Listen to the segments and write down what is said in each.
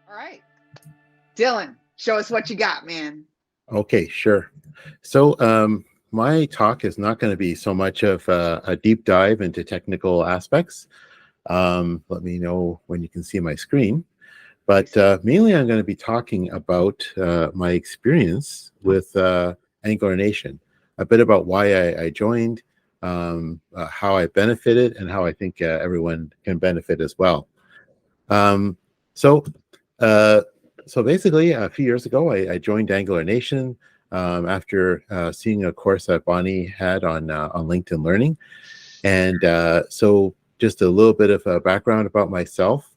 All right. Dylan, show us what you got, man. Okay, sure. So, my talk is not going to be so much of a deep dive into technical aspects. Let me know when you can see my screen. We But see it. mainly, I'm going to be talking about my experience with Angular Nation, a bit about why I joined, how I benefited, and how I think everyone can benefit as well. Um, so, uh, so basically, a few years ago, I joined Angular Nation after seeing a course that Bonnie had on LinkedIn Learning, and so just a little bit of a background about myself.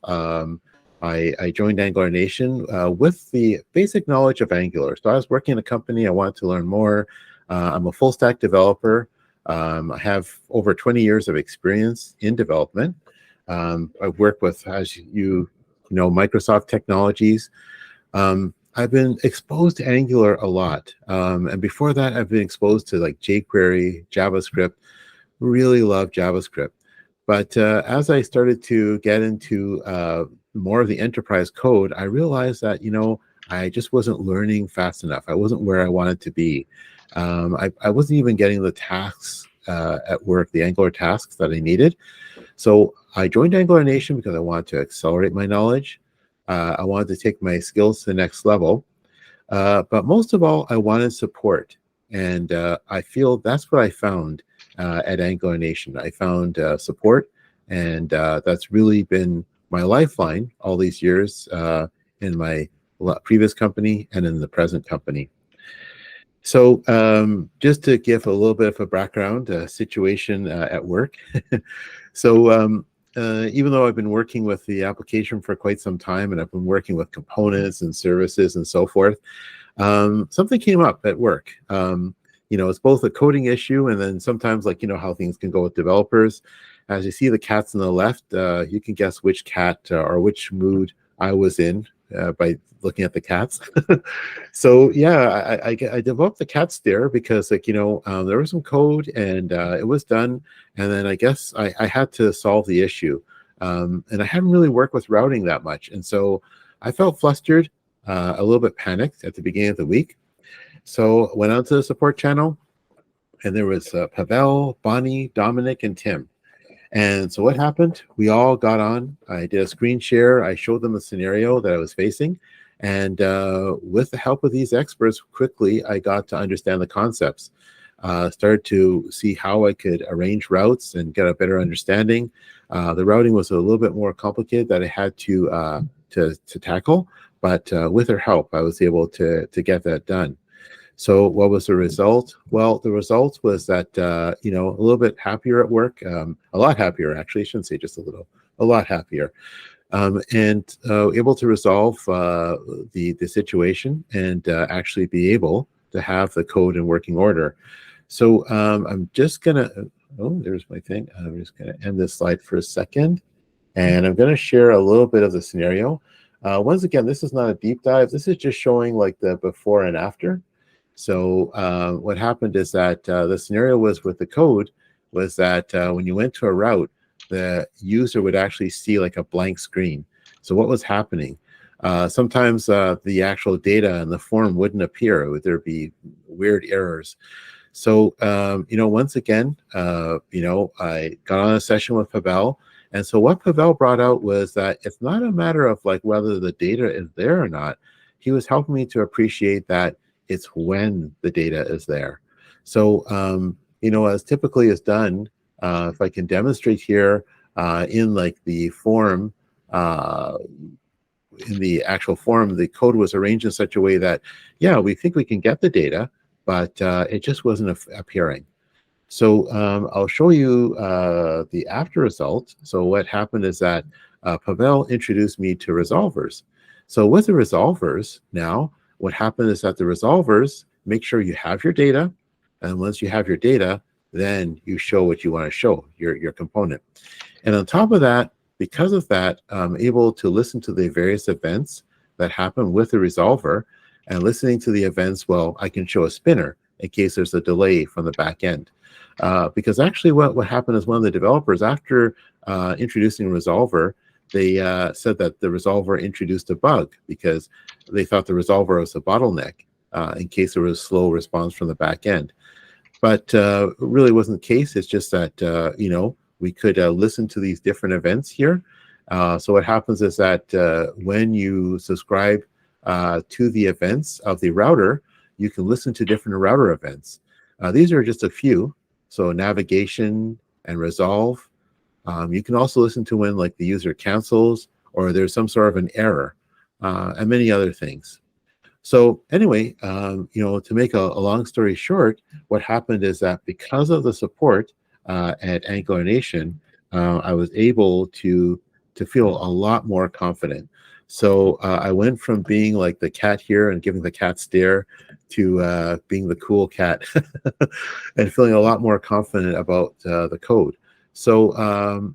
I joined Angular Nation with the basic knowledge of Angular. So I was working in a company. I wanted to learn more. I'm a full stack developer. I have over 20 years of experience in development. I've worked with, as you know, Microsoft technologies. I've been exposed to Angular a lot. And before that, I've been exposed to like jQuery, JavaScript. Really love JavaScript. But as I started to get into more of the enterprise code, I realized that, you know, I just wasn't learning fast enough. I wasn't where I wanted to be. I wasn't even getting the tasks at work, the Angular tasks that I needed. So I joined Angular Nation because I wanted to accelerate my knowledge. I wanted to take my skills to the next level. But most of all, I wanted support. And I feel that's what I found at Angular Nation. I found support, and that's really been my lifeline all these years in my previous company and in the present company. So, just to give a little bit of a background situation at work. Even though I've been working with the application for quite some time and I've been working with components and services and so forth, something came up at work. You know, it's both a coding issue and then sometimes, like, you know, how things can go with developers. As you see the cats on the left, you can guess which cat or which mood I was in by looking at the cats. So yeah, I developed the cat stare because, like, you know, there was some code and it was done, and then I guess I had to solve the issue, and I hadn't really worked with routing that much, and so I felt flustered, a little bit panicked at the beginning of the week. So went onto the support channel, and there was Pavel, Bonnie, Dominic, and Tim. And so what happened? We all got on. I did a screen share. I showed them the scenario that I was facing. And with the help of these experts, quickly I got to understand the concepts. Started to see how I could arrange routes and get a better understanding. The routing was a little bit more complicated that I had to tackle, but with her help, I was able to get that done. So what was the result? Well, the result was that, you know, a little bit happier at work, a lot happier, actually. I shouldn't say just a little, a lot happier, and able to resolve the situation and actually be able to have the code in working order. So I'm just going to, oh, there's my thing. I'm just going to end this slide for a second. And I'm going to share a little bit of the scenario. Once again, this is not a deep dive. This is just showing like the before and after. So what happened is that the scenario was with the code was that when you went to a route, the user would actually see like a blank screen. So what was happening? Sometimes the actual data in the form wouldn't appear. There'd be weird errors. So, you know, once again, you know, I got on a session with Pavel. And so what Pavel brought out was that it's not a matter of like whether the data is there or not. He was helping me to appreciate that it's when the data is there. So, you know, as typically is done, if I can demonstrate here in like the form, in the actual form, the code was arranged in such a way that, yeah, we think we can get the data, but it just wasn't appearing. So I'll show you the after result. So what happened is that Pavel introduced me to resolvers. So with the resolvers now, what happened is that the resolvers make sure you have your data. And once you have your data, then you show what you want to show, your component. And on top of that, because of that, I'm able to listen to the various events that happen with the resolver. And listening to the events, well, I can show a spinner in case there's a delay from the back end. Because actually what happened is one of the developers, after introducing Resolver, they said that the resolver introduced a bug because they thought the resolver was a bottleneck in case there was slow response from the back end. But it really wasn't the case. It's just that, we could listen to these different events here. So what happens is that when you subscribe to the events of the router, you can listen to different router events. These are just a few. So navigation and resolve. You can also listen to when like the user cancels or there's some sort of an error and many other things. So anyway, to make a long story short, what happened is that because of the support at Angular Nation, I was able to feel a lot more confident. So I went from being like the cat here and giving the cat stare to being the cool cat and feeling a lot more confident about the code. So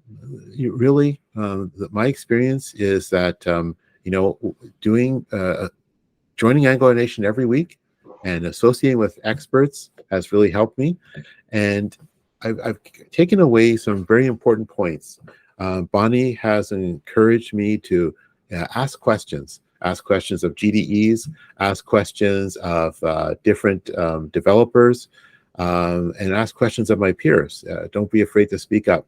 really, my experience is that, joining Angular Nation every week and associating with experts has really helped me. And I've taken away some very important points. Bonnie has encouraged me to ask questions of GDEs, ask questions of different developers, and ask questions of my peers. Don't be afraid to speak up.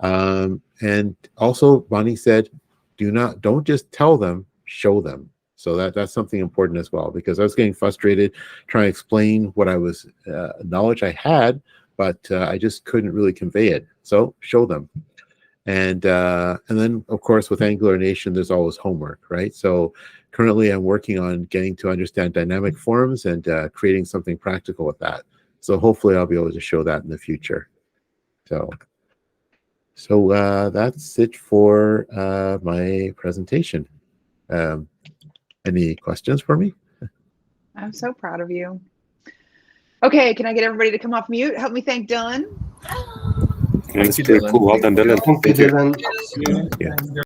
And also, Bonnie said, don't just tell them, show them. So that's something important as well, because I was getting frustrated trying to explain what I was knowledge I had, but I just couldn't really convey it. So show them. And then, of course, with Angular Nation, there's always homework, right? So currently I'm working on getting to understand dynamic forms and creating something practical with that. So hopefully I'll be able to show that in the future. So that's it for my presentation. Any questions for me? I'm so proud of you. Okay, can I get everybody to come off mute? Help me thank Dylan. Thank you, Dylan. Cool. Well done, Dylan. Thank you, Dylan. Yeah.